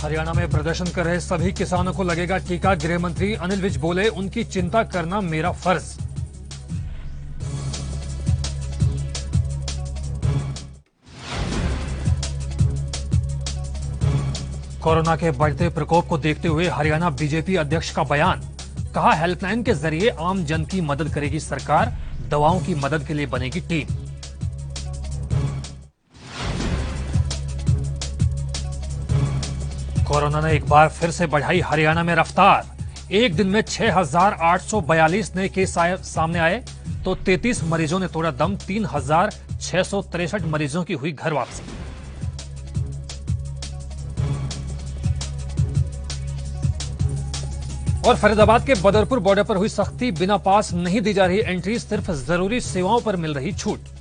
हरियाणा में प्रदर्शन कर रहे सभी किसानों को लगेगा टीका। गृह मंत्री अनिल विज बोले, उनकी चिंता करना मेरा फर्ज। कोरोना के बढ़ते प्रकोप को देखते हुए हरियाणा बीजेपी अध्यक्ष का बयान। कहा, हेल्पलाइन के जरिए आम जन की मदद करेगी सरकार, दवाओं की मदद के लिए बनेगी टीम। कोरोना ने एक बार फिर से बढ़ाई हरियाणा में रफ्तार। एक दिन में 6,842 नए केस सामने आए तो 33 मरीजों ने तोड़ा दम। 3,663 मरीजों की हुई घर वापसी। और फरीदाबाद के बदरपुर बॉर्डर पर हुई सख्ती। बिना पास नहीं दी जा रही एंट्री, सिर्फ जरूरी सेवाओं पर मिल रही छूट।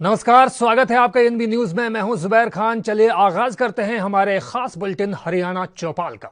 नमस्कार, स्वागत है आपका एनबी न्यूज में। मैं हूं जुबैर खान। चलिए आगाज करते हैं हमारे खास बुलेटिन हरियाणा चौपाल का।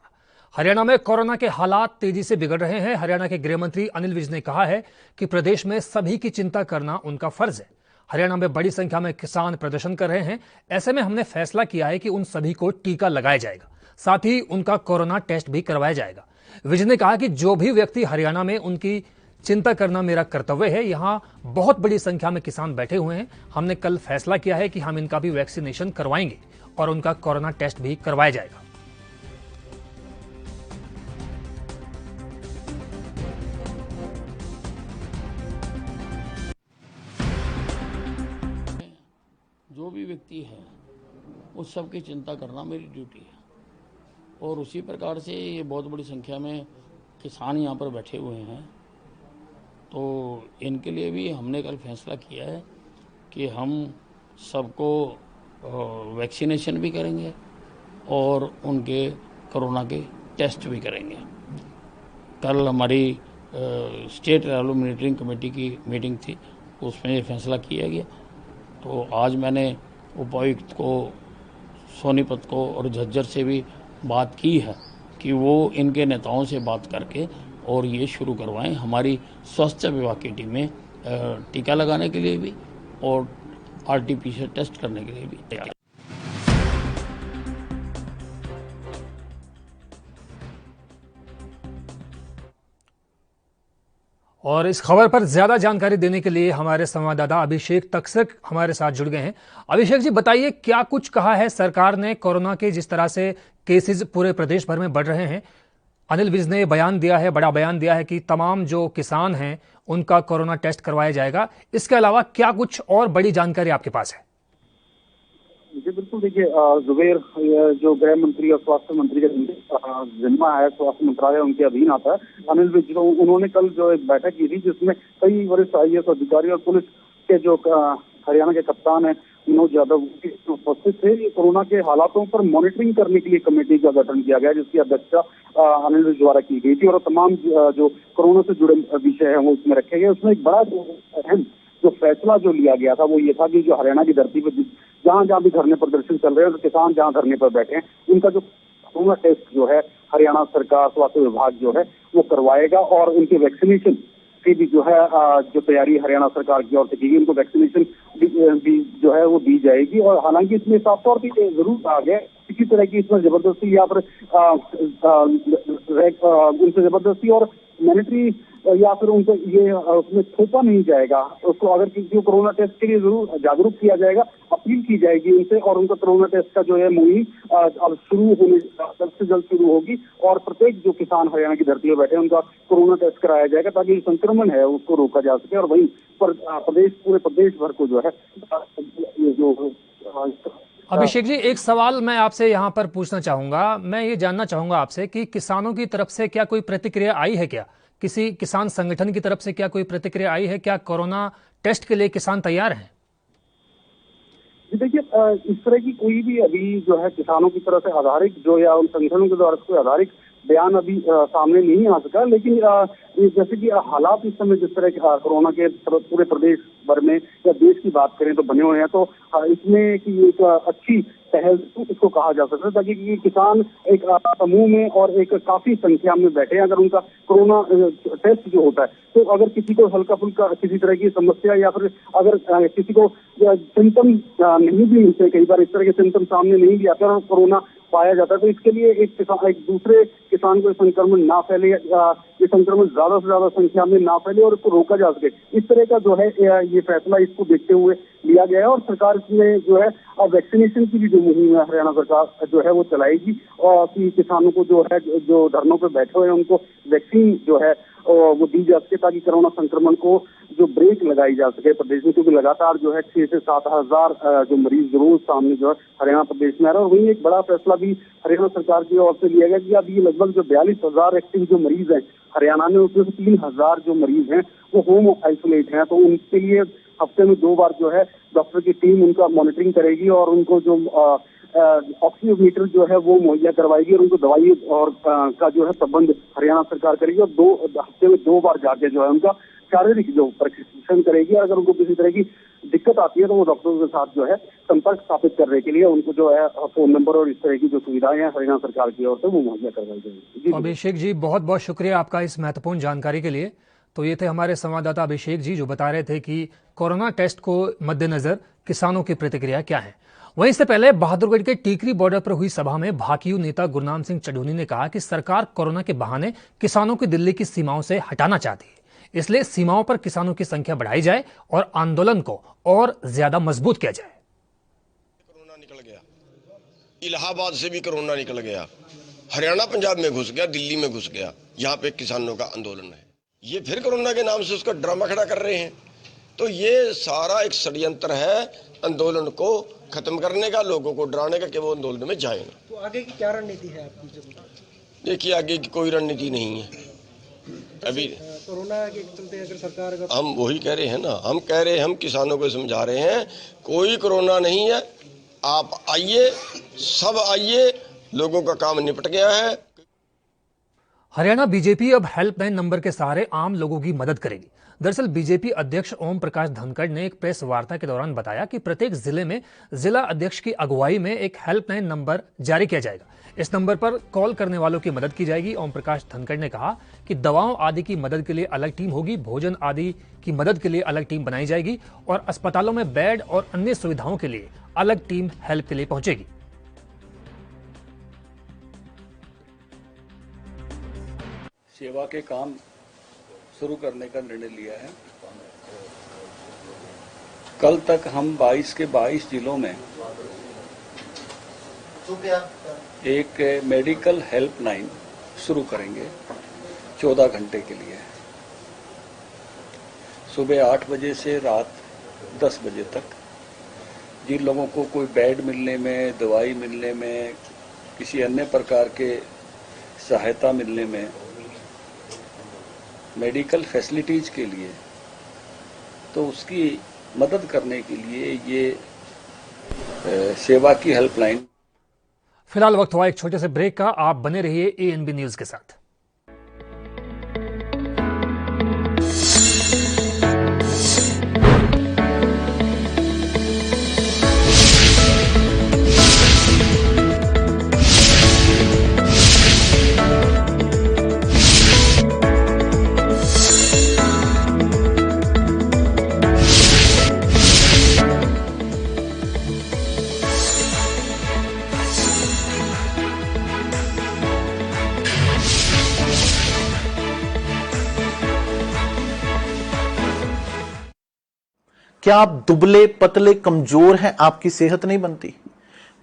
हरियाणा में कोरोना के हालात तेजी से बिगड़ रहे हैं। हरियाणा के गृह मंत्री अनिल विज ने कहा है कि प्रदेश में सभी की चिंता करना उनका फर्ज है। हरियाणा में बड़ी संख्या में किसान प्रदर्शन कर रहे हैं। ऐसे में हमने फैसला किया है कि उन सभी को टीका लगाया जाएगा, साथ ही उनका कोरोना टेस्ट भी करवाया जाएगा। विज ने कहा कि जो भी व्यक्ति हरियाणा में, उनकी चिंता करना मेरा कर्तव्य है। यहां बहुत बड़ी संख्या में किसान बैठे हुए हैं। हमने कल फैसला किया है कि हम इनका भी वैक्सीनेशन करवाएंगे और उनका कोरोना टेस्ट भी करवाया जाएगा। जो भी व्यक्ति है उस सब की चिंता करना मेरी ड्यूटी है। और उसी प्रकार से ये बहुत बड़ी संख्या में किसान यहाँ पर बैठे हुए हैं, तो इनके लिए भी हमने कल फैसला किया है कि हम सबको वैक्सीनेशन भी करेंगे और उनके कोरोना के टेस्ट भी करेंगे। कल हमारी स्टेट लेवल मॉनिटरिंग कमेटी की मीटिंग थी, उसमें ये फैसला किया गया। तो आज मैंने उपायुक्त को, सोनीपत को और झज्जर से भी बात की है कि वो इनके नेताओं से बात करके और ये शुरू करवाएं। हमारी स्वास्थ्य विभाग की टीमें टीका लगाने के लिए भी और आरटीपीसीआर टेस्ट करने के लिए भी तैयार। और इस खबर पर ज्यादा जानकारी देने के लिए हमारे संवाददाता अभिषेक तकसक हमारे साथ जुड़ गए हैं। अभिषेक जी, बताइए क्या कुछ कहा है सरकार ने। कोरोना के जिस तरह से केसेस पूरे प्रदेश भर में बढ़ रहे हैं, अनिल विज ने बयान दिया है, बड़ा बयान दिया है कि तमाम जो किसान हैं उनका कोरोना टेस्ट करवाया जाएगा। इसके अलावा क्या कुछ और बड़ी जानकारी आपके पास है? जी बिल्कुल, देखिए जुबैर, जो गृह मंत्री और स्वास्थ्य मंत्री का जिम्मा है, स्वास्थ्य मंत्रालय उनके अधीन आता है। अनिल विज उन्होंने कल जो एक बैठक की थी जिसमें कई वरिष्ठ IAS अधिकारी और पुलिस के जो हरियाणा के कप्तान है मनोज यादव उपस्थित थे। कोरोना के हालातों पर मॉनिटरिंग करने के लिए कमेटी का गठन किया गया, जिसकी अध्यक्षता अनिल विज द्वारा की गई थी और तमाम जो कोरोना से जुड़े विषय हैं वो उसमें रखे गए। उसमें एक बड़ा अहम जो फैसला जो लिया गया था वो ये था कि जो हरियाणा की धरती पर जहाँ जहाँ भी धरने प्रदर्शन चल रहे हैं, तो किसान जहाँ धरने पर बैठे हैं, उनका जो कोरोना टेस्ट जो है हरियाणा सरकार स्वास्थ्य विभाग जो है वो करवाएगा और उनके वैक्सीनेशन की भी जो है जो तैयारी हरियाणा सरकार की ओर से की गई, उनको वैक्सीनेशन भी जो है वो दी जाएगी। और हालांकि इसमें साफ तौर पर जरूर आ गया किसी तरह की इसमें जबरदस्ती या फिर उनसे जबरदस्ती और मॉनिटरी या फिर उनको ये उसमें थोपा नहीं जाएगा। उसको अगर किसी को कोरोना टेस्ट के लिए जरूर जागरूक किया जाएगा, अपील की जाएगी उनसे और उनका कोरोना टेस्ट का जो है मुहिम अब शुरू होने जल्द से जल्द शुरू होगी और प्रत्येक जो किसान हरियाणा की धरती पर बैठे हैं उनका कोरोना टेस्ट कराया जाएगा ताकि जो संक्रमण है उसको रोका जा सके। और वहीं पर पूरे प्रदेश भर को जो है जो अभिषेक जी, एक सवाल मैं आपसे यहाँ पर पूछना चाहूंगा। मैं ये जानना चाहूंगा आपसे कि किसानों की तरफ से क्या कोई प्रतिक्रिया आई है? क्या किसी किसान संगठन की तरफ से क्या कोई प्रतिक्रिया आई है? क्या कोरोना टेस्ट के लिए किसान तैयार हैं? देखिए, इस तरह की कोई भी अभी जो है किसानों की तरफ से आधारित जो या उन संगठनों के द्वारा कोई आधारित बयान अभी सामने नहीं आ सका। लेकिन जैसे कि हालात इस समय जिस तरह के कोरोना के पूरे प्रदेश भर में या देश की बात करें तो बने हुए हैं, तो इसमें कि एक अच्छी पहल इसको कहा जा सकता है, ताकि किसान एक समूह में और एक काफी संख्या में बैठे। अगर उनका कोरोना टेस्ट जो होता है, तो अगर किसी को हल्का फुल्का किसी तरह की समस्या या फिर अगर किसी को सिम्टम नहीं भी मिलते, कई बार इस तरह के सिम्टम सामने नहीं भी आते और कोरोना पाया जाता है, तो इसके लिए एक दूसरे किसान को संक्रमण ना फैले, ये संक्रमण ज्यादा से ज्यादा संख्या में ना फैले और इसको रोका जा सके, इस तरह का जो है ये फैसला इसको देखते हुए लिया गया है। और सरकार इसमें जो है वैक्सीनेशन की भी जो मुहिम है हरियाणा सरकार जो है वो चलाएगी, और कि किसानों को जो है जो धरनों पर बैठे हुए हैं उनको वैक्सीन जो है वो दी जा सके, ताकि कोरोना संक्रमण को जो ब्रेक लगाई जा सके प्रदेश में। क्योंकि लगातार जो है 6 से 7 हजार जो मरीज रोज सामने जो है हरियाणा प्रदेश में आ रहा है। और वहीं एक बड़ा फैसला भी हरियाणा सरकार की ओर से लिया गया कि अब ये लगभग जो 42,000 एक्टिव जो मरीज हैं हरियाणा में, उसमें से 3,000 जो मरीज हैं वो होम आइसोलेट हैं। तो उनके लिए हफ्ते में 2 बार जो है डॉक्टर की टीम उनका मॉनिटरिंग करेगी और उनको जो ऑक्सीमीटर जो है वो मुहैया करवाएगी और उनको दवाई और का जो है प्रबंध हरियाणा सरकार करेगी। और हफ्ते में 2 बार जाके जो है उनका शारीरिक जो परीक्षण करेगी। और अगर उनको किसी तरह की दिक्कत आती है तो वो डॉक्टरों के साथ जो है संपर्क स्थापित करने के लिए उनको जो है फोन नंबर और इस तरह की जो सुविधाएं हैं हरियाणा सरकार की ओर से वो मुहैया करवाई जाएगी। अभिषेक जी, बहुत बहुत शुक्रिया आपका इस महत्वपूर्ण जानकारी के लिए। तो ये थे हमारे संवाददाता अभिषेक जी, जो बता रहे थे कि कोरोना टेस्ट को मद्देनजर किसानों की प्रतिक्रिया क्या है। वहीं इससे पहले बहादुरगढ़ के टीकरी बॉर्डर पर हुई सभा में भाकियू नेता गुरनाम सिंह चढ़ूनी ने कहा कि सरकार कोरोना के बहाने किसानों को दिल्ली की सीमाओं से हटाना चाहती है, इसलिए सीमाओं पर किसानों की संख्या बढ़ाई जाए और आंदोलन को और ज्यादा मजबूत किया जाए। कोरोना निकल गया, इलाहाबाद से भी कोरोना निकल गया, हरियाणा पंजाब में घुस गया, दिल्ली में घुस गया, यहाँ पे किसानों का आंदोलन है। ये फिर कोरोना के नाम से उसका ड्रामा खड़ा कर रहे हैं। तो ये सारा एक षड्यंत्र है आंदोलन को खत्म करने का, लोगों को डराने का कि वो आंदोलन में जाए। तो आगे की क्या रणनीति है आपकी? देखिए, आगे की कोई रणनीति नहीं है अभी। कोरोना के चलते अगर सरकार हम वही कह रहे हैं ना, हम कह रहे हैं, हम किसानों को समझा रहे हैं कोई कोरोना नहीं है, आप आइए, सब आइए, लोगों का काम निपट गया है। हरियाणा बीजेपी अब हेल्पलाइन नंबर के सहारे आम लोगों की मदद करेगी। दरअसल बीजेपी अध्यक्ष ओम प्रकाश धनखड़ ने एक प्रेस वार्ता के दौरान बताया कि प्रत्येक जिले में जिला अध्यक्ष की अगुवाई में एक हेल्पलाइन नंबर जारी किया जाएगा। इस नंबर पर कॉल करने वालों की मदद की जाएगी। ओम प्रकाश धनखड़ ने कहा कि दवाओं आदि की मदद के लिए अलग टीम होगी, भोजन आदि की मदद के लिए अलग टीम बनाई जाएगी और अस्पतालों में बेड और अन्य सुविधाओं के लिए अलग टीम हेल्प के लिए पहुंचेगी। सेवा के काम शुरू करने का निर्णय लिया है। कल तक हम 22 के 22 जिलों में एक मेडिकल हेल्पलाइन शुरू करेंगे 14 घंटे के लिए, सुबह 8 बजे से रात 10 बजे तक। जिन लोगों को कोई बेड मिलने में, दवाई मिलने में, किसी अन्य प्रकार के सहायता मिलने में, मेडिकल फैसिलिटीज के लिए, तो उसकी मदद करने के लिए ये सेवा की हेल्पलाइन। फिलहाल वक्त हुआ एक छोटे से ब्रेक का। आप बने रहिए ANB न्यूज के साथ। क्या आप दुबले पतले कमजोर हैं? आपकी सेहत नहीं बनती,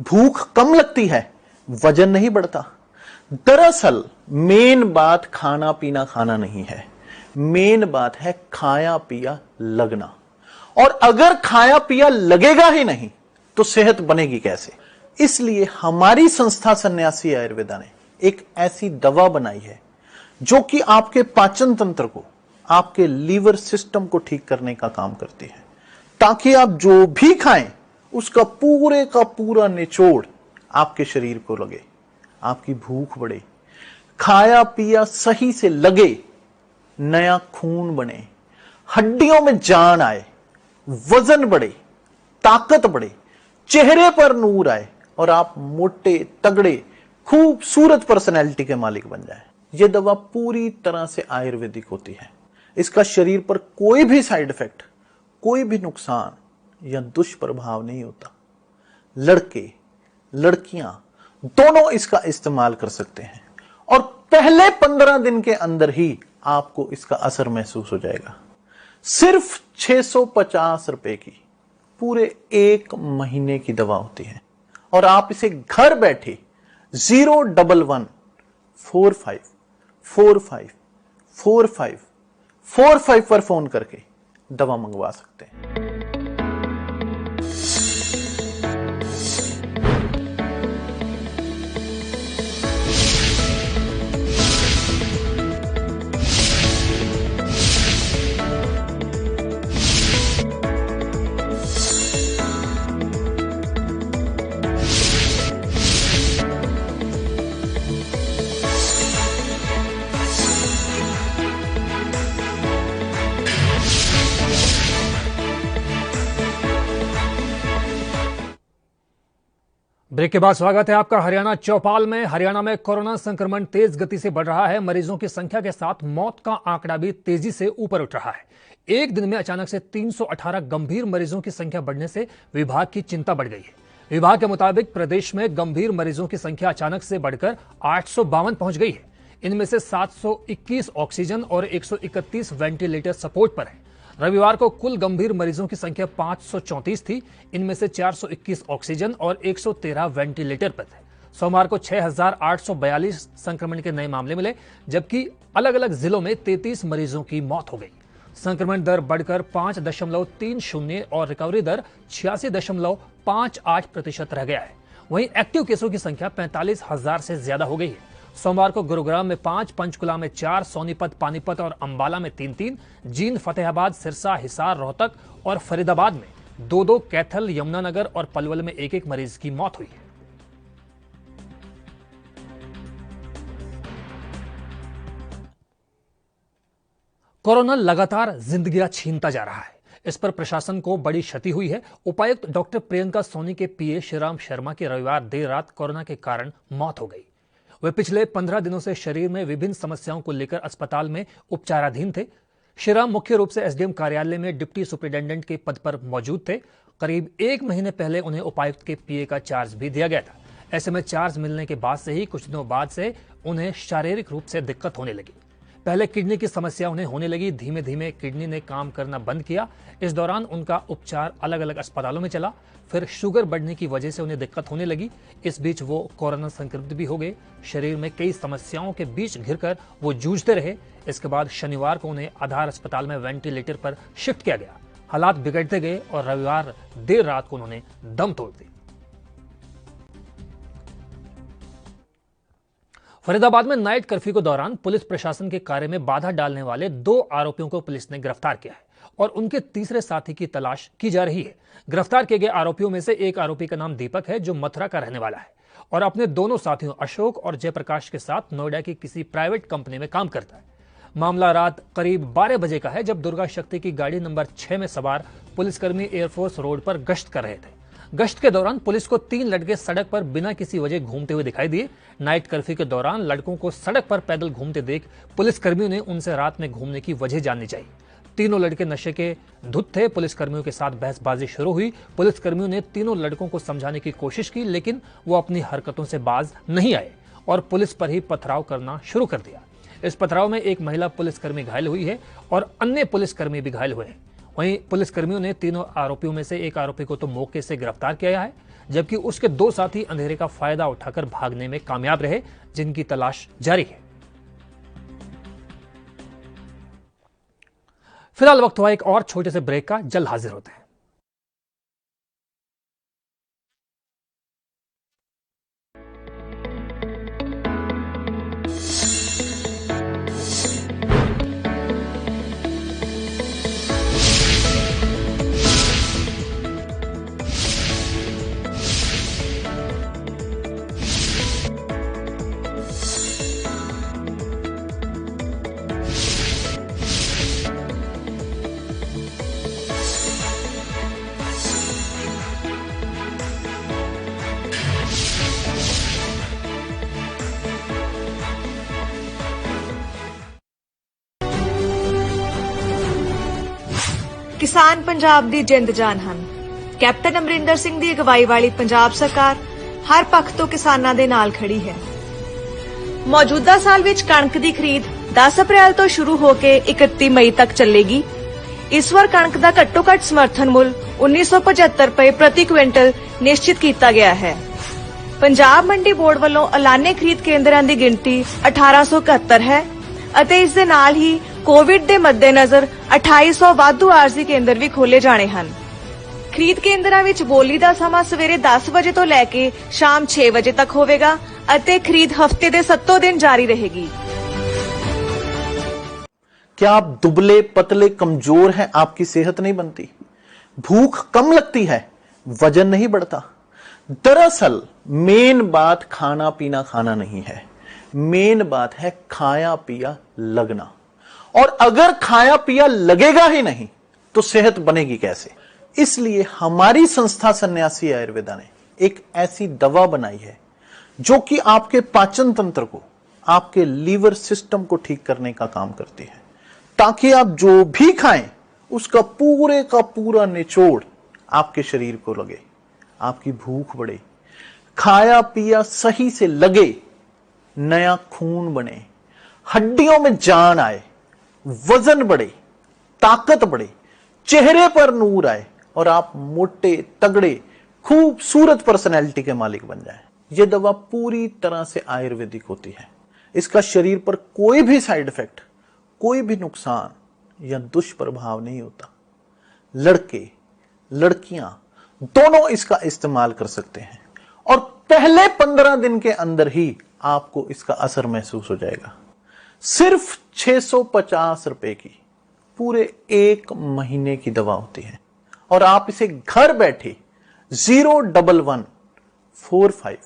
भूख कम लगती है, वजन नहीं बढ़ता। दरअसल मेन बात खाना पीना खाना नहीं है, मेन बात है खाया पिया लगना। और अगर खाया पिया लगेगा ही नहीं तो सेहत बनेगी कैसे? इसलिए हमारी संस्था सन्यासी आयुर्वेदा ने एक ऐसी दवा बनाई है जो कि आपके पाचन तंत्र को आपके लीवर सिस्टम को ठीक करने का काम करती है, ताकि आप जो भी खाएं उसका पूरे का पूरा निचोड़ आपके शरीर को लगे, आपकी भूख बढ़े, खाया पिया सही से लगे, नया खून बने, हड्डियों में जान आए, वजन बढ़े, ताकत बढ़े, चेहरे पर नूर आए और आप मोटे तगड़े खूबसूरत पर्सनैलिटी के मालिक बन जाए। यह दवा पूरी तरह से आयुर्वेदिक होती है। इसका शरीर पर कोई भी साइड इफेक्ट, कोई भी नुकसान या दुष्प्रभाव नहीं होता। लड़के लड़कियां दोनों इसका इस्तेमाल कर सकते हैं और पहले 15 दिन के अंदर ही आपको इसका असर महसूस हो जाएगा। सिर्फ 650 रुपए की पूरे 1 महीने की दवा होती है और आप इसे घर बैठे 01145454545 पर फोन करके दवा मंगवा सकते हैं। ब्रेक के बाद स्वागत है आपका हरियाणा चौपाल में। हरियाणा में कोरोना संक्रमण तेज गति से बढ़ रहा है। मरीजों की संख्या के साथ मौत का आंकड़ा भी तेजी से ऊपर उठ रहा है। एक दिन में अचानक से 318 गंभीर मरीजों की संख्या बढ़ने से विभाग की चिंता बढ़ गई है। विभाग के मुताबिक प्रदेश में गंभीर मरीजों की संख्या अचानक से बढ़कर 852 पहुंच गई है। इनमें से 721 ऑक्सीजन और 131 वेंटिलेटर सपोर्ट पर है। रविवार को कुल गंभीर मरीजों की संख्या 534 थी। इनमें से 421 ऑक्सीजन और 113 वेंटिलेटर पर थे। सोमवार को 6,842 संक्रमण के नए मामले मिले, जबकि अलग अलग जिलों में 33 मरीजों की मौत हो गई। संक्रमण दर बढ़कर 5.30 और रिकवरी दर 86.58% रह गया है। वहीं एक्टिव केसों की संख्या 45,000 से ज्यादा हो गई है। सोमवार को गुरुग्राम में 5, पंचकुला में 4, सोनीपत, पानीपत और अंबाला में 3-3, जींद, फतेहाबाद, सिरसा, हिसार, रोहतक और फरीदाबाद में 2-2, कैथल, यमुनानगर और पलवल में 1-1 मरीज की मौत हुई है। कोरोना लगातार जिंदगियां छीनता जा रहा है। इस पर प्रशासन को बड़ी क्षति हुई है। उपायुक्त डॉक्टर प्रियंका सोनी के पीए श्रीराम शर्मा की रविवार देर रात कोरोना के कारण मौत हो गई। वे पिछले 15 दिनों से शरीर में विभिन्न समस्याओं को लेकर अस्पताल में उपचाराधीन थे। श्रीराम मुख्य रूप से एसडीएम कार्यालय में डिप्टी सुपरिटेंडेंट के पद पर मौजूद थे। करीब 1 महीने पहले उन्हें उपायुक्त के पीए का चार्ज भी दिया गया था। ऐसे में चार्ज मिलने के बाद से ही कुछ दिनों बाद से उन्हें शारीरिक रूप से दिक्कत होने लगी। पहले किडनी की समस्या उन्हें होने लगी। धीमे धीमे किडनी ने काम करना बंद किया। इस दौरान उनका उपचार अलग अलग अस्पतालों में चला। फिर शुगर बढ़ने की वजह से उन्हें दिक्कत होने लगी। इस बीच वो कोरोना संक्रमित भी हो गए। शरीर में कई समस्याओं के बीच घिरकर वो जूझते रहे। इसके बाद शनिवार को उन्हें आधार अस्पताल में वेंटिलेटर पर शिफ्ट किया गया। हालात बिगड़ते गए और रविवार देर रात को उन्होंने दम तोड़ दी। फरीदाबाद में नाइट कर्फ्यू के दौरान पुलिस प्रशासन के कार्य में बाधा डालने वाले 2 आरोपियों को पुलिस ने गिरफ्तार किया है और उनके तीसरे साथी की तलाश की जा रही है। गिरफ्तार किए गए आरोपियों में से एक आरोपी का नाम दीपक है, जो मथुरा का रहने वाला है और अपने दोनों साथियों अशोक और जयप्रकाश के साथ नोएडा की किसी प्राइवेट कंपनी में काम करता है। मामला रात करीब 12 बजे का है, जब दुर्गा शक्ति की गाड़ी नंबर 6 में सवार पुलिसकर्मी एयरफोर्स रोड पर गश्त कर रहे थे। गश्त के दौरान पुलिस को 3 लड़के सड़क पर बिना किसी वजह घूमते हुए दिखाई दिए। नाइट कर्फ्यू के दौरान लड़कों को सड़क पर पैदल घूमते देख पुलिसकर्मियों ने उनसे रात में घूमने की वजह जाननी चाहिए। तीनों लड़के नशे के धुत थे। पुलिसकर्मियों के साथ बहसबाजी शुरू हुई। पुलिसकर्मियों ने तीनों लड़कों को समझाने की कोशिश की, लेकिन वो अपनी हरकतों से बाज नहीं आए और पुलिस पर ही पथराव करना शुरू कर दिया। इस पथराव में एक महिला पुलिसकर्मी घायल हुई है और अन्य पुलिसकर्मी भी घायल हुए हैं। वहीं पुलिसकर्मियों ने तीनों आरोपियों में से एक आरोपी को तो मौके से गिरफ्तार किया है, जबकि उसके 2 साथी अंधेरे का फायदा उठाकर भागने में कामयाब रहे, जिनकी तलाश जारी है। फिलहाल वक्त हुआ एक और छोटे से ब्रेक का। जल्द हाजिर होते हैं। ਕਿਸਾਨ ਪੰਜਾਬ ਦੀ ਜਿੰਦ ਜਾਨ ਹਨ। ਕੈਪਟਨ ਅਮਰਿੰਦਰ ਸਿੰਘ ਦੀ ਅਗਵਾਈ ਵਾਲੀ ਪੰਜਾਬ ਸਰਕਾਰ ਹਰ ਪੱਖ ਤੋਂ ਕਿਸਾਨਾਂ ਦੇ ਨਾਲ ਖੜੀ ਹੈ। ਮੌਜੂਦਾ ਸਾਲ ਵਿੱਚ ਕਣਕ ਦੀ ਖਰੀਦ 10 ਅਪ੍ਰੈਲ ਤੋਂ ਸ਼ੁਰੂ ਹੋ ਕੇ 31 ਮਈ ਤੱਕ ਚੱਲੇਗੀ। ਇਸ ਵਾਰ ਕਣਕ ਦਾ ਘੱਟੋ-ਘੱਟ ਸਮਰਥਨ ਮੁੱਲ 1975 ਰੁਪਏ ਪ੍ਰਤੀ ਕੁਇੰਟਲ ਨਿਸ਼ਚਿਤ ਕੀਤਾ ਗਿਆ ਹੈ। ਪੰਜਾਬ ਮੰਡੀ ਬੋਰਡ ਵੱਲੋਂ ਐਲਾਨੇ ਖਰੀਦ ਕੇਂਦਰਾਂ ਦੀ ਗਿਣਤੀ 1871 ਹੈ ਅਤੇ ਇਸ ਦੇ ਨਾਲ ਹੀ ਕੋਵਿਡ ਦੇ ਮੱਦੇਨਜ਼ਰ 2800 ਵਾਧੂ ਆਰਜ਼ੀ ਕੇਂਦਰ ਵੀ ਖੋਲੇ ਜਾਣੇ ਹਨ। ਖਰੀਦ ਕੇਂਦਰਾਂ ਵਿੱਚ ਬੋਲੀ ਦਾ ਸਮਾਂ ਸਵੇਰੇ 10 ਵਜੇ ਤੋਂ ਲੈ ਕੇ ਸ਼ਾਮ 6 ਵਜੇ ਤੱਕ ਹੋਵੇਗਾ ਅਤੇ ਖਰੀਦ ਹਫਤੇ ਦੇ 7 दिन जारी रहेगी। क्या आप दुबले पतले कमजोर हैं, आपकी सेहत नहीं बनती, भूख कम लगती है, वजन नहीं बढ़ता? दरअसल मेन बात खाना पीना खाना नहीं है, मेन बात है खाया पिया लगना। और अगर खाया पिया लगेगा ही नहीं तो सेहत बनेगी कैसे? इसलिए हमारी संस्था सन्यासी आयुर्वेदा ने एक ऐसी दवा बनाई है जो कि आपके पाचन तंत्र को, आपके लीवर सिस्टम को ठीक करने का काम करती है, ताकि आप जो भी खाएं उसका पूरे का पूरा निचोड़ आपके शरीर को लगे, आपकी भूख बढ़े, खाया पिया सही से लगे, नया खून बने, हड्डियों में जान आए, वजन बढ़े, ताकत बढ़े, चेहरे पर नूर आए और आप मोटे तगड़े खूबसूरत पर्सनैलिटी के मालिक बन जाएं। यह दवा पूरी तरह से आयुर्वेदिक होती है। इसका शरीर पर कोई भी साइड इफेक्ट, कोई भी नुकसान या दुष्प्रभाव नहीं होता। लड़के लड़कियां दोनों इसका इस्तेमाल कर सकते हैं और पहले 15 दिन के अंदर ही आपको इसका असर महसूस हो जाएगा। सिर्फ 650 रुपए की पूरे 1 महीने की दवा होती है और आप इसे घर बैठे 011 45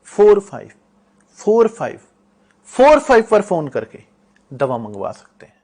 45 45 45 पर फोन करके दवा मंगवा सकते हैं।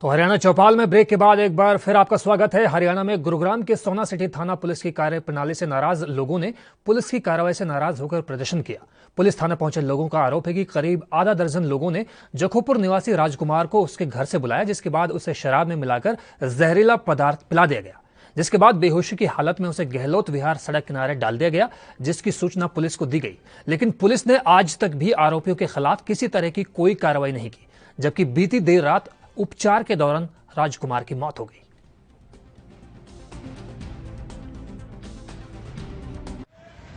तो हरियाणा चौपाल में ब्रेक के बाद एक बार फिर आपका स्वागत है। हरियाणा में गुरुग्राम के सोना सिटी थाना पुलिस की कार्यप्रणाली से नाराज लोगों ने पुलिस की कार्रवाई से नाराज होकर प्रदर्शन किया। पुलिस थाना पहुंचे लोगों का आरोप है कि करीब आधा दर्जन लोगों ने जखोपुर निवासी राजकुमार को उसके घर से बुलाया, जिसके बाद उसे शराब में मिलाकर जहरीला पदार्थ पिला दिया गया, जिसके बाद बेहोशी की हालत में उसे गहलोत विहार सड़क किनारे डाल दिया गया, जिसकी सूचना पुलिस को दी गई। लेकिन पुलिस ने आज तक भी आरोपियों के खिलाफ किसी तरह की कोई कार्रवाई नहीं की, जबकि बीती देर रात उपचार के दौरान राजकुमार की मौत हो गई।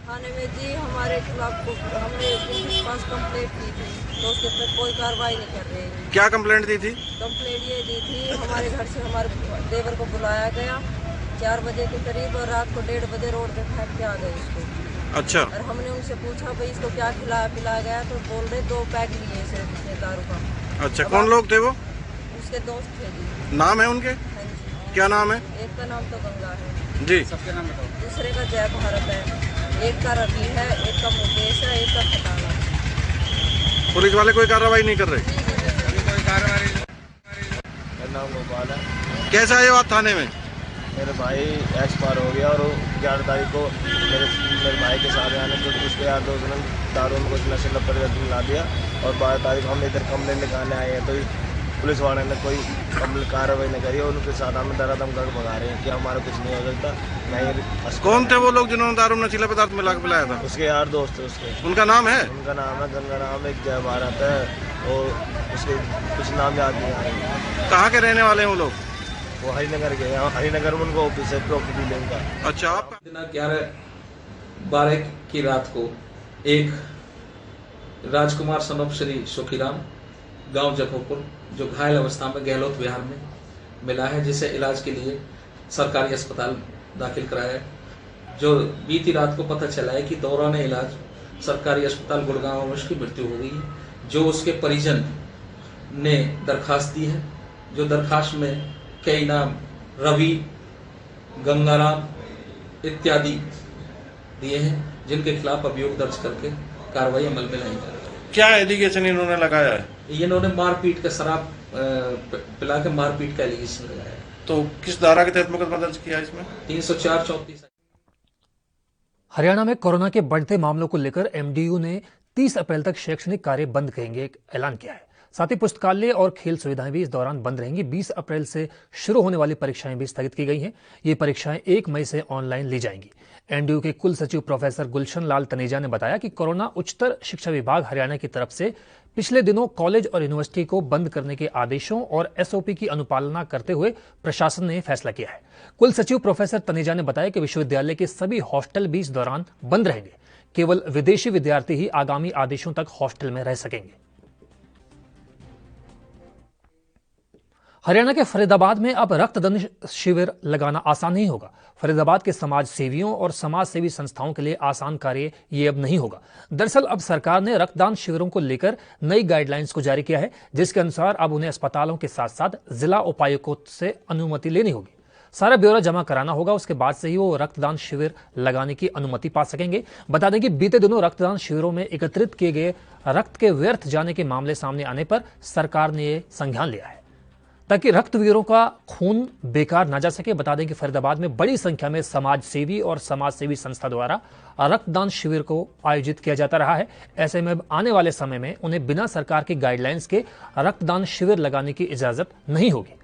थाने में जी हमारे खिलाफ हमने पुलिस पास कंप्लेंट की थी तो उसके पर कोई कार्रवाई नहीं कर रहे हैं। क्या कंप्लेंट दी थी? कंप्लेंट ये दी थी हमारे घर से हमारे देवर को बुलाया गया 4 बजे के करीब और रात को 1:30 बजे रोड पे फेंक के आ गए इसको। अच्छा। और हमने उनसे पूछा भाई इसको क्या खिलाया पिलाया गया तो बोल रहे 2 पैक लिए इसे दारू का। अच्छा, कौन लोग थे वो? उसके दोस्त थे जी। नाम है उनके? क्या नाम है? एक का नाम तो गंगा है जी, सबके नाम बताओ। दूसरे का जय भारत है, एक का रवि है, एक का मुकेश है, एक का खटाना। पुलिस वाले कोई कार्रवाई नहीं कर रहे? कोई कार्रवाई। मेरा नाम गोपाल है। कैसे आए हो आप थाने में? मेरे भाई एक्सपायर हो गया और 11 तारीख को मेरे भाई के साथ आने तो उसके यार दोस्त ने दारू में कुछ नशे लपट ला दिया और 12 तारीख को हम इधर कंप्लेंट लिखाने आए हैं तो पुलिस वाले ने कोई कार्रवाई नहीं करी और उनके साथ हमें दरादम कर भगा रहे हैं कि हमारा कुछ नहीं हो सकता। नहीं। कौन थे वो लोग जिन्होंने दारू नशीला पदार्थ मिला के पिलाया था? उसके यार दोस्त है उसके। उनका नाम है? उनका नाम है गंगा नाम, एक जय भारत है और उसके कुछ नाम याद नहीं आ रहे। कहाँ के रहने वाले हैं वो लोग? वो हरिनगर के, हरिनगर में उनको ऑफिस है प्रॉपर्टी लेने का। अच्छा। आप 11/12 की रात को एक राजकुमार सनोप श्री सुखीराम गांव जखोपुर जो घायल अवस्था में गहलोत विहार में मिला है, जिसे इलाज के लिए सरकारी अस्पताल दाखिल कराया है। जो बीती रात को पता चला है कि दौरान इलाज सरकारी अस्पताल गुड़गांव में उसकी मृत्यु हो गई है। जो उसके परिजन ने दरखास्त दी है, जो दरखास्त में कई नाम रवि, गंगाराम इत्यादि दिए हैं, जिनके खिलाफ अभियोग दर्ज करके कार्रवाई अमल में लाई जा रही है। क्या एलिगेशन इन्होंने लगाया है? इन्होंने मारपीट का शराब पिला के मारपीट का एलिगेशन लगाया है। तो किस धारा के तहत मुकदमा दर्ज किया इसमें? 304-34। हरियाणा में कोरोना के बढ़ते मामलों को लेकर एमडीयू ने 30 अप्रैल तक शैक्षणिक कार्य बंद करेंगे ऐलान किया है। साथ ही पुस्तकालय और खेल सुविधाएं भी इस दौरान बंद रहेंगी। 20 अप्रैल से शुरू होने वाली परीक्षाएं भी स्थगित की गई हैं। ये परीक्षाएं 1 मई से ऑनलाइन ली जाएंगी। एमडीयू के कुल सचिव प्रोफेसर गुलशन लाल तनेजा ने बताया कि कोरोना उच्चतर शिक्षा विभाग हरियाणा की तरफ से पिछले दिनों कॉलेज और यूनिवर्सिटी को बंद करने के आदेशों और एसओपी की अनुपालना करते हुए प्रशासन ने फैसला किया है। कुल सचिव प्रोफेसर तनेजा ने बताया कि विश्वविद्यालय के सभी हॉस्टल भी इस दौरान बंद रहेंगे। केवल विदेशी विद्यार्थी ही आगामी आदेशों तक हॉस्टल में रह सकेंगे। हरियाणा के फरीदाबाद में अब रक्तदान शिविर लगाना आसान नहीं होगा। फरीदाबाद के समाज सेवियों और समाज सेवी संस्थाओं के लिए आसान कार्य ये अब नहीं होगा। दरअसल अब सरकार ने रक्तदान शिविरों को लेकर नई गाइडलाइंस को जारी किया है, जिसके अनुसार अब उन्हें अस्पतालों के साथ साथ जिला उपायुक्तों से अनुमति लेनी होगी। सारा ब्यौरा जमा कराना होगा, उसके बाद से ही वो रक्तदान शिविर लगाने की अनुमति पा सकेंगे। बता दें कि बीते दिनों रक्तदान शिविरों में एकत्रित किए गए रक्त के व्यर्थ जाने के मामले सामने आने पर सरकार ने ये संज्ञान लिया है ताकि रक्तवीरों का खून बेकार ना जा सके। बता दें कि फरीदाबाद में बड़ी संख्या में समाज सेवी और समाज सेवी संस्था द्वारा रक्तदान शिविर को आयोजित किया जाता रहा है। ऐसे में आने वाले समय में उन्हें बिना सरकार की गाइडलाइंस के रक्तदान शिविर लगाने की इजाजत नहीं होगी।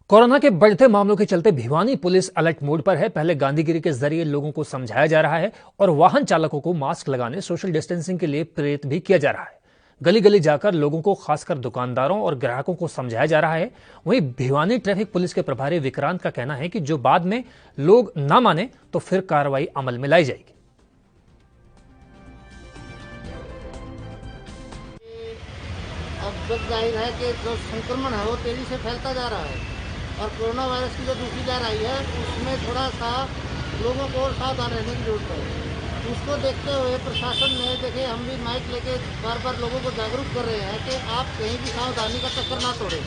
कोरोना के बढ़ते मामलों के चलते भिवानी पुलिस अलर्ट मोड पर है। पहले गांधीगिरी के जरिए लोगों को समझाया जा रहा है और वाहन चालकों को मास्क लगाने, सोशल डिस्टेंसिंग के लिए प्रेरित भी किया जा रहा है। गली गली जाकर लोगों को, खासकर दुकानदारों और ग्राहकों को समझाया जा रहा है। वहीं भिवानी ट्रैफिक पुलिस के प्रभारी विक्रांत का कहना है कि जो बाद में लोग ना माने तो फिर कार्रवाई अमल में लाई जाएगी। अब जब जाहिर है कि जो संक्रमण है वो तेजी से फैलता जा रहा है और कोरोना वायरस की जो दूसरी लहर आई है उसमें थोड़ा सा लोगों को और सावधान रहने की जरूरत है। उसको देखते हुए प्रशासन ने, देखिए हम भी माइक लेके बार बार लोगों को जागरूक कर रहे हैं कि आप कहीं भी सावधानी का चक्कर ना तोड़ें,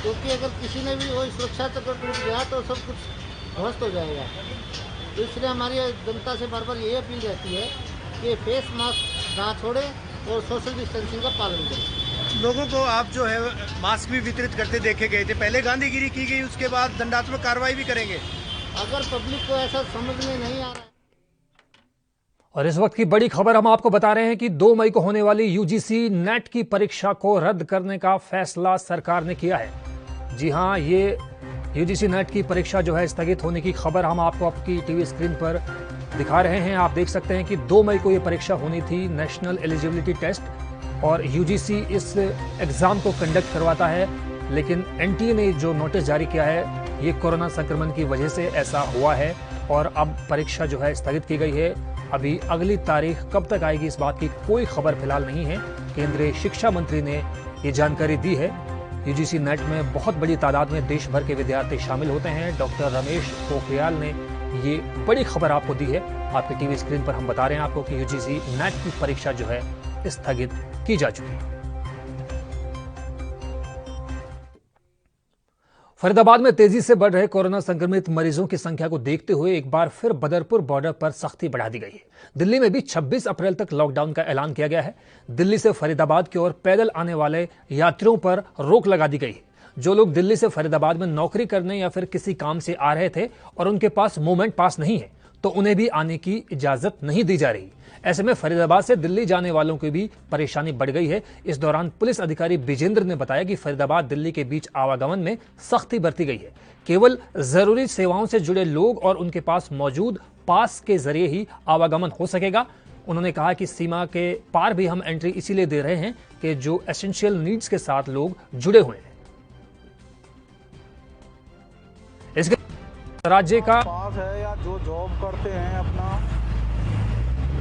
क्योंकि अगर किसी ने भी वही सुरक्षा चक्कर टूट गया तो सब कुछ ध्वस्त हो जाएगा। तो इसलिए हमारी जनता से बार बार यही अपील रहती है कि फेस मास्क ना छोड़ें और सोशल डिस्टेंसिंग का पालन करें। लोगों को आप जो है मास्क भी वितरित करते देखे गए थे। पहले गांधीगिरी की गई, उसके बाद दंडात्मक कार्रवाई भी करेंगे। अगर पब्लिक को ऐसा समझ में नहीं आ रहा है। और इस वक्त की बड़ी खबर हम आपको बता रहे हैं कि 2 मई को होने वाली यूजीसी नेट की परीक्षा को रद्द करने का फैसला सरकार ने किया है। जी हां, ये यूजीसी नेट की परीक्षा जो है स्थगित होने की खबर हम आपको आपकी टीवी स्क्रीन पर दिखा रहे हैं। आप देख सकते हैं कि 2 मई को ये परीक्षा होनी थी, नेशनल एलिजिबिलिटी टेस्ट, और यूजीसी इस एग्जाम को कंडक्ट करवाता है। लेकिन एनटीए ने जो नोटिस जारी किया है, ये कोरोना संक्रमण की वजह से ऐसा हुआ है और अब परीक्षा जो है स्थगित की गई है। अभी अगली तारीख कब तक आएगी इस बात की कोई खबर फिलहाल नहीं है। केंद्रीय शिक्षा मंत्री ने ये जानकारी दी है। यूजीसी नेट में बहुत बड़ी तादाद में देश भर के विद्यार्थी शामिल होते हैं। डॉक्टर रमेश पोखरियाल ने ये बड़ी खबर आपको दी है। आपकी टीवी स्क्रीन पर हम बता रहे हैं आपको कि यूजीसी नेट की परीक्षा जो है स्थगित की जा चुकी है। फरीदाबाद में तेजी से बढ़ रहे कोरोना संक्रमित मरीजों की संख्या को देखते हुए एक बार फिर बदरपुर बॉर्डर पर सख्ती बढ़ा दी गई है। दिल्ली में भी 26 अप्रैल तक लॉकडाउन का ऐलान किया गया है। दिल्ली से फरीदाबाद की ओर पैदल आने वाले यात्रियों पर रोक लगा दी गई है। जो लोग दिल्ली से फरीदाबाद में नौकरी करने या फिर किसी काम से आ रहे थे और उनके पास मूवमेंट पास नहीं है, तो उन्हें भी आने की इजाजत नहीं दी जा रही। ऐसे में फरीदाबाद से दिल्ली जाने वालों की भी परेशानी बढ़ गई है। इस दौरान पुलिस अधिकारी विजेंद्र ने बताया कि फरीदाबाद दिल्ली के बीच आवागमन में सख्ती बरती गई है। केवल जरूरी सेवाओं से जुड़े लोग और उनके पास मौजूद पास के जरिए ही आवागमन हो सकेगा। उन्होंने कहा कि सीमा के पार भी हम एंट्री इसीलिए दे रहे हैं कि जो एसेंशियल नीड्स के साथ लोग जुड़े हुए हैं। इसके राज्य का पास है या जो जॉब करते हैं, अपना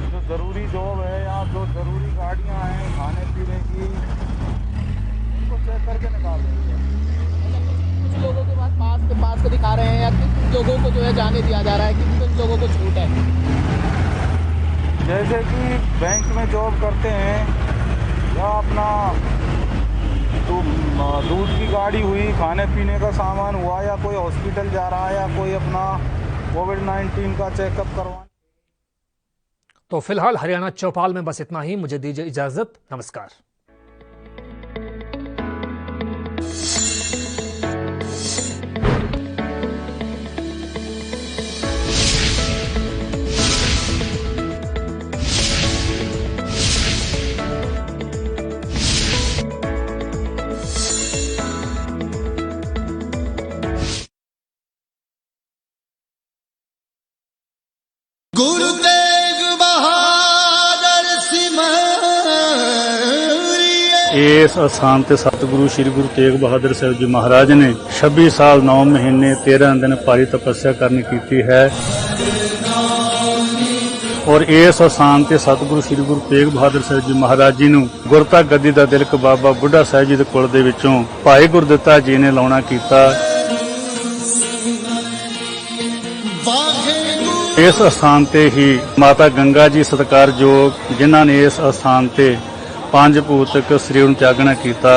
जो जरूरी जॉब है या जो जरूरी गाड़ियां हैं खाने पीने की, उनको चेक करके निकाल देंगे। कुछ लोगों के पास को दिखा रहे हैं या कुछ लोगों को जो है जाने दिया जा रहा है कि कुछ लोगों को छूट है। जैसे कि बैंक में जॉब करते हैं या अपना दूध की गाड़ी हुई, खाने पीने का सामान हुआ, या कोई हॉस्पिटल जा रहा है या कोई अपना कोविड-19 का चेकअप करवाना। तो फिलहाल हरियाणा चौपाल में बस इतना ही। मुझे दीजिए इजाजत। नमस्कार। गुरु तेग बहादुर इस अस्थान ते सतगुरु श्री गुरु तेग बहादुर साहब जी महाराज ने 26 साल 9 महीने 13 दिन भारी तपस्या करनी की है और इस अस्थान ते सतगुरु श्री गुरु तेग बहादुर साहब जी महाराज जी नूं गुरता गद्दी दा तिलक बाबा बुढ़ा साहब जी दे कुल दे विचों भाई गुरदित्ता जी ने लाउणा कीता। इस स्थान ते ही माता गंगा जी सत्कारयोग जिन्हां ने इस स्थान ते 5 भूतक शरीर नूं त्यागना कीता।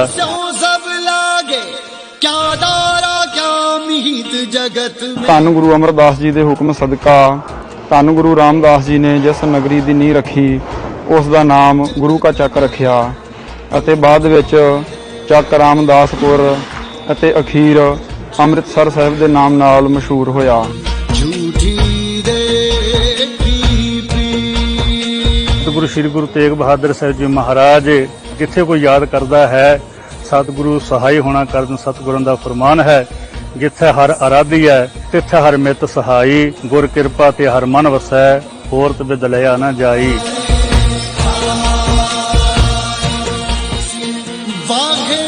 धन गुरु अमरदास जी दे हुक्म सदका धन गुरु रामदास जी ने जिस नगरी दी नींह रखी उस दा नाम गुरु का ਚੱਕ रखिया ਅਤੇ ਬਾਅਦ ਵਿੱਚ ਚੱਕ ਰਾਮਦਾਸਪੁਰ ਅਤੇ ਅਖੀਰ ਅੰਮ੍ਰਿਤਸਰ ਸਾਹਿਬ ਦੇ ਨਾਮ ਨਾਲ ਮਸ਼ਹੂਰ ਹੋਇਆ। सतगुरु श्री गुरु तेग बहादुर साहब जी महाराज जिथे कोई याद करता है सतगुरु सहाय होना कर सतगुरु का फरमान है। जिथे हर आराधी है तिथे हर मित सहाई गुर कृपा ते हर मन वसै होर ते बिद लिया ना जाई। वाहे